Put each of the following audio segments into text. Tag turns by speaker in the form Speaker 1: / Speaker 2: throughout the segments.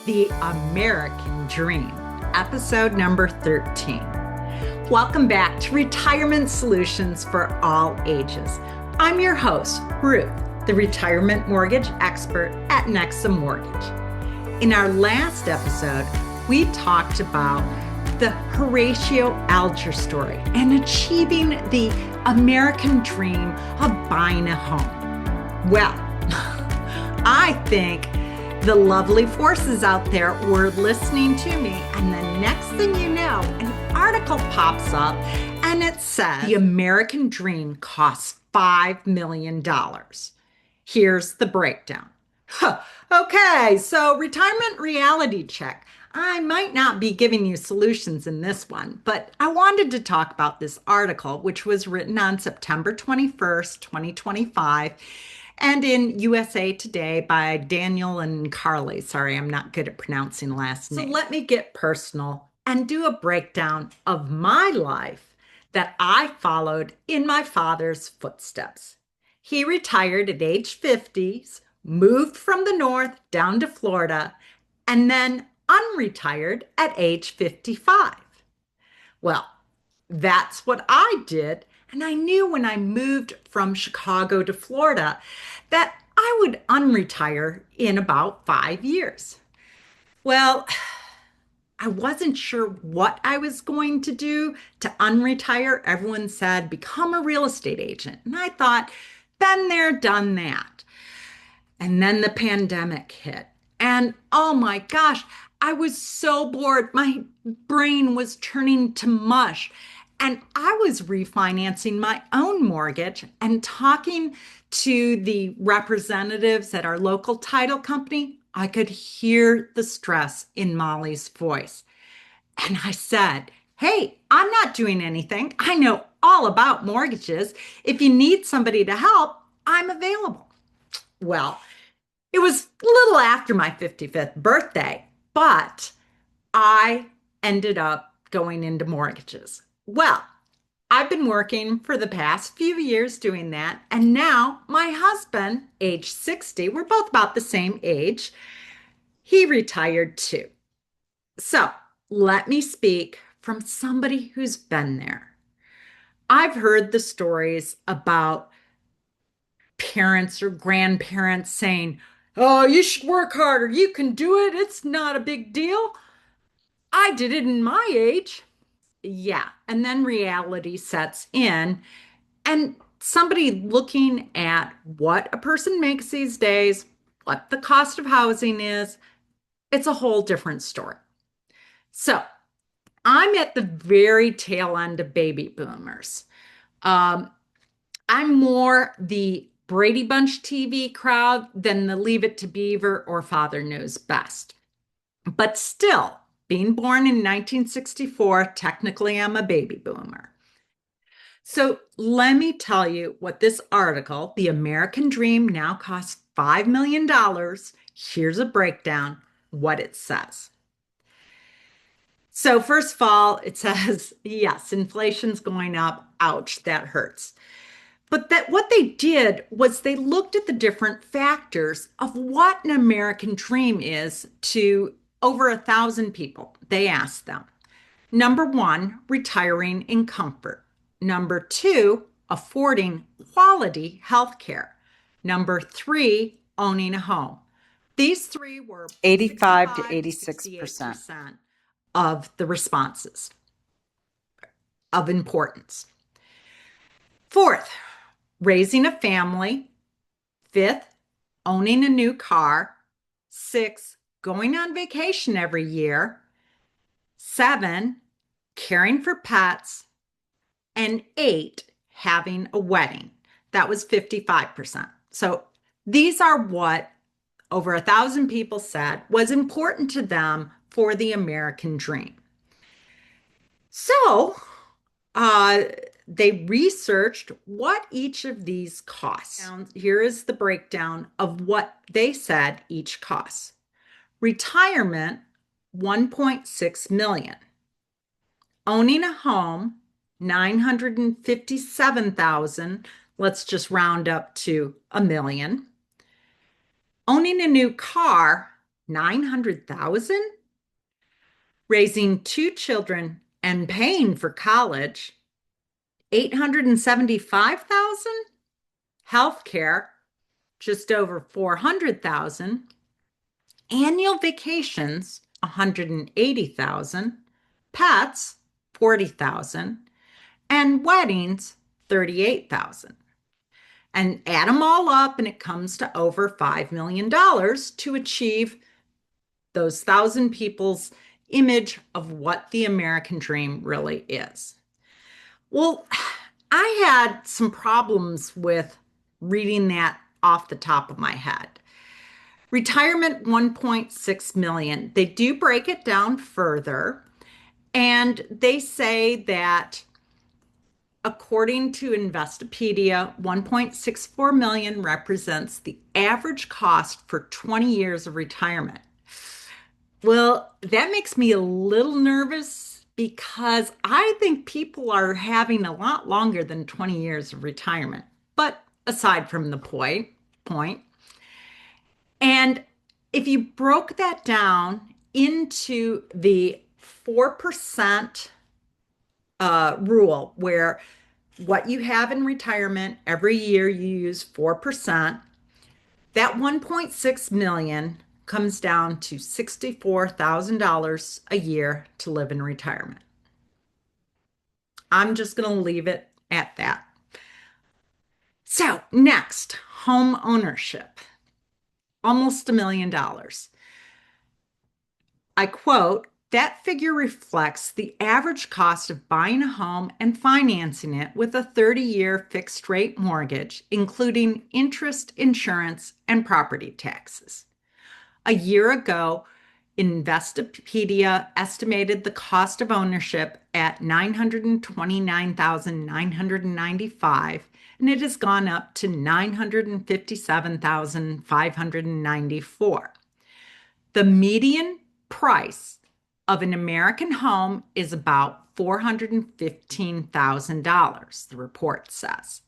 Speaker 1: The American Dream, episode number 13. Welcome back to Retirement Solutions for All Ages. I'm your host, Ruth, the retirement mortgage expert at Nexa Mortgage. In our last episode, we talked about the Horatio Alger story and achieving the American dream of buying a home. Well, I think the lovely forces out there were listening to me, and the next thing you know, an article pops up and it says the American dream costs $5 million. Here's the breakdown. Okay, so retirement reality check. I might not be giving you solutions in this one, but I wanted to talk about this article, which was written on September 21st, 2025. And in USA Today by Daniel and Carly. Sorry, I'm not good at pronouncing last names. So let me get personal and do a breakdown of my life that I followed in my father's footsteps. He retired at age 50, moved from the north down to Florida, and then unretired at age 55. Well, that's what I did. And I knew when I moved from Chicago to Florida that I would unretire in about 5 years. Well, I wasn't sure what I was going to do to unretire. Everyone said, become a real estate agent. And I thought, been there, done that. And then the pandemic hit. And oh my gosh, I was so bored. My brain was turning to mush. And I was refinancing my own mortgage and talking to the representatives at our local title company. I could hear the stress in Molly's voice. And I said, hey, I'm not doing anything. I know all about mortgages. If you need somebody to help, I'm available. Well, it was a little after my 55th birthday, but I ended up going into mortgages. Well, I've been working for the past few years doing that. And now my husband, age 60, we're both about the same age, he retired too. So let me speak from somebody who's been there. I've heard the stories about parents or grandparents saying, oh, you should work harder. You can do it. It's not a big deal. I did it in my age. Yeah. And then reality sets in, and somebody looking at what a person makes these days, what the cost of housing is, it's a whole different story. So I'm at the very tail end of baby boomers. I'm more the Brady Bunch TV crowd than the Leave It to Beaver or Father Knows Best. But still, being born in 1964, technically I'm a baby boomer. So let me tell you what this article, The American Dream Now Costs $5 million. Here's a breakdown, what it says. So first of all, it says, yes, inflation's going up. Ouch, that hurts. But that what they did was they looked at the different factors of what an American dream is to over 1,000 people. They asked them. Number one, retiring in comfort. Number two, affording quality health care. Number three, owning a home. These three were 85 to 86% of the responses of importance. Fourth, raising a family. Fifth, owning a new car. Six, going on vacation every year. Seven, caring for pets. And eight, having a wedding. That was 55%. So these are what over 1,000 people said was important to them for the American dream. So they researched what each of these costs. Here is the breakdown of what they said each costs. Retirement, $1.6 million. Owning a home, $957,000. Let's just round up to $1 million. Owning a new car, 900,000? Raising two children and paying for college, 875,000? Healthcare, just over 400,000. Annual vacations, 180,000. Pets, 40,000. And weddings, 38,000. And add them all up, and it comes to over $5 million to achieve those thousand people's image of what the American dream really is. Well, I had some problems with reading that off the top of my head. Retirement 1.6 million. They do break it down further, and they say that according to Investopedia, 1.64 million represents the average cost for 20 years of retirement. Well, that makes me a little nervous because I think people are having a lot longer than 20 years of retirement. But aside from the point, and if you broke that down into the 4% rule, where what you have in retirement every year you use 4%, that 1.6 million comes down to $64,000 a year to live in retirement. I'm just going to leave it at that. So, next, home ownership. Almost $1 million. I quote, that figure reflects the average cost of buying a home and financing it with a 30-year fixed rate mortgage, including interest, insurance, and property taxes. A year ago, Investopedia estimated the cost of ownership at $929,995, and it has gone up to $957,594. The median price of an American home is about $415,000, the report says.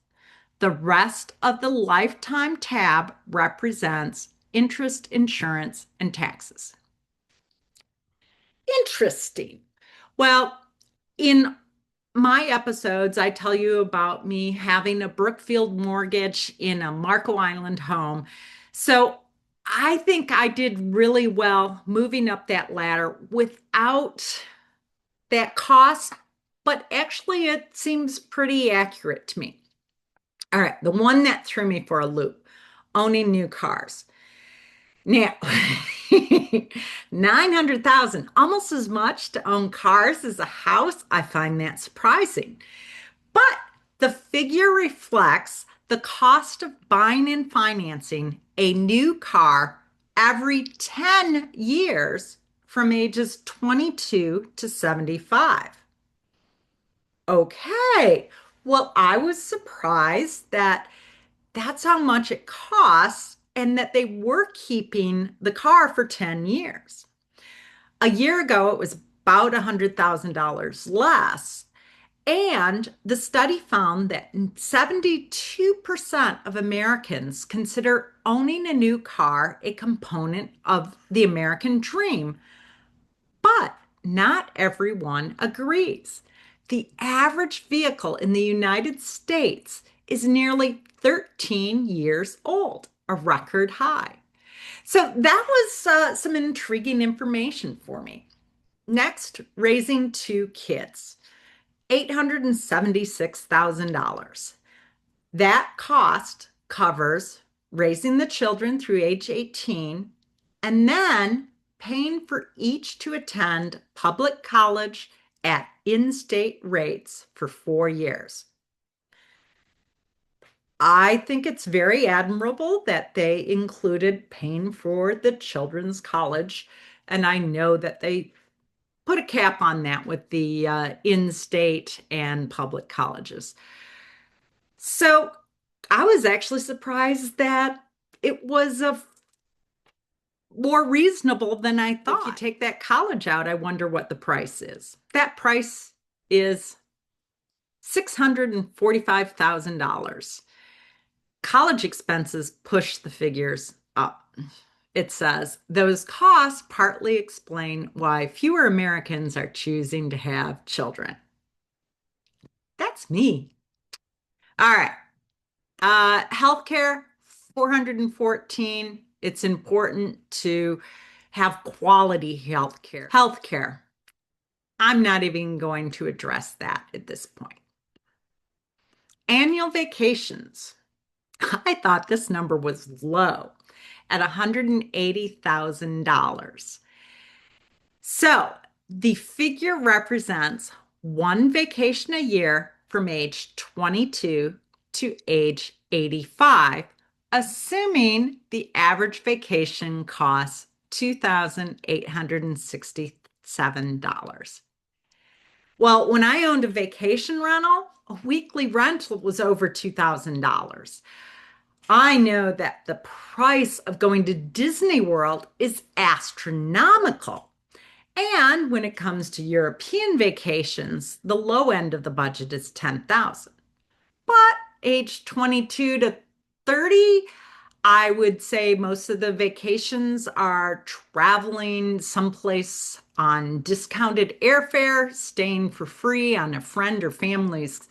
Speaker 1: The rest of the lifetime tab represents interest, insurance, and taxes. Interesting. Well, in my episodes, I tell you about me having a Brookfield mortgage in a Marco Island home. So I think I did really well moving up that ladder without that cost, but actually it seems pretty accurate to me. All right, the one that threw me for a loop, owning new cars. Now, 900,000, almost as much to own cars as a house. I find that surprising. But the figure reflects the cost of buying and financing a new car every 10 years from ages 22 to 75. Okay, well, I was surprised that that's how much it costs and that they were keeping the car for 10 years. A year ago, it was about $100,000 less. And the study found that 72% of Americans consider owning a new car a component of the American dream, but not everyone agrees. The average vehicle in the United States is nearly 13 years old, a record high. So that was some intriguing information for me. Next, raising two kids. $876,000. That cost covers raising the children through age 18 and then paying for each to attend public college at in-state rates for 4 years. I think it's very admirable that they included paying for the children's college, and I know that they put a cap on that with the in-state and public colleges. So I was actually surprised that it was more reasonable than I thought. If you take that college out, I wonder what the price is. That price is $645,000. College expenses push the figures up. it says, those costs partly explain why fewer Americans are choosing to have children. That's me. All right. Healthcare, 414. It's important to have quality healthcare. Healthcare. I'm not even going to address that at this point. Annual vacations. I thought this number was low at $180,000. So the figure represents one vacation a year from age 22 to age 85, assuming the average vacation costs $2,867. Well, when I owned a vacation rental, a weekly rental was over $2,000. I know that the price of going to Disney World is astronomical. And when it comes to European vacations, the low end of the budget is $10,000. But age 22 to 30, I would say most of the vacations are traveling someplace on discounted airfare, staying for free on a friend or family's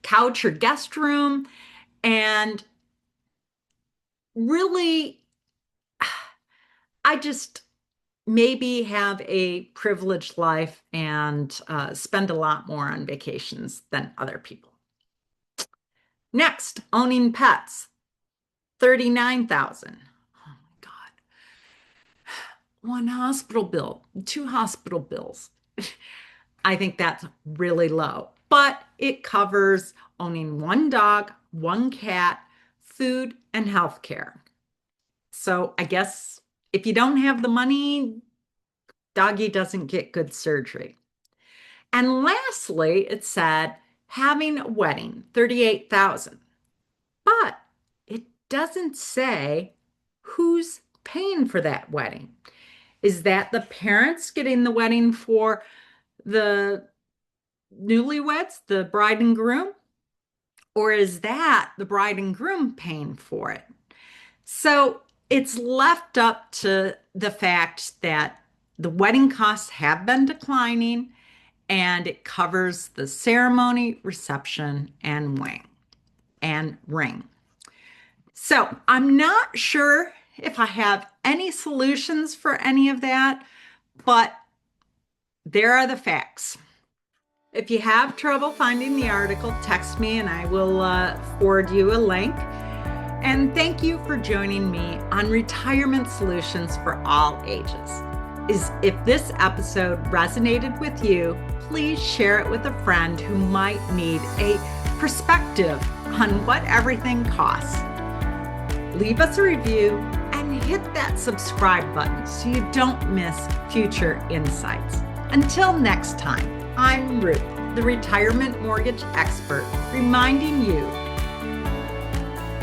Speaker 1: couch or guest room. And really, I just maybe have a privileged life and spend a lot more on vacations than other people. Next, owning pets, 39,000. Oh my God. One hospital bill, two hospital bills. I think that's really low, but it covers owning one dog, one cat, food, and healthcare. So I guess if you don't have the money, doggy doesn't get good surgery. And lastly, it said having a wedding, 38,000. But it doesn't say who's paying for that wedding. Is that the parents getting the wedding for the newlyweds, the bride and groom? Or is that the bride and groom paying for it? So it's left up to the fact that the wedding costs have been declining, and it covers the ceremony, reception, and ring. So I'm not sure if I have any solutions for any of that, but there are the facts. If you have trouble finding the article, text me and I will forward you a link. And thank you for joining me on Retirement Solutions for All Ages. If this episode resonated with you, please share it with a friend who might need a perspective on what everything costs. Leave us a review and hit that subscribe button so you don't miss future insights. Until next time, I'm Ruth, the retirement mortgage expert, reminding you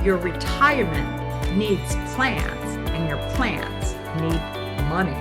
Speaker 1: your retirement needs plans and your plans need money.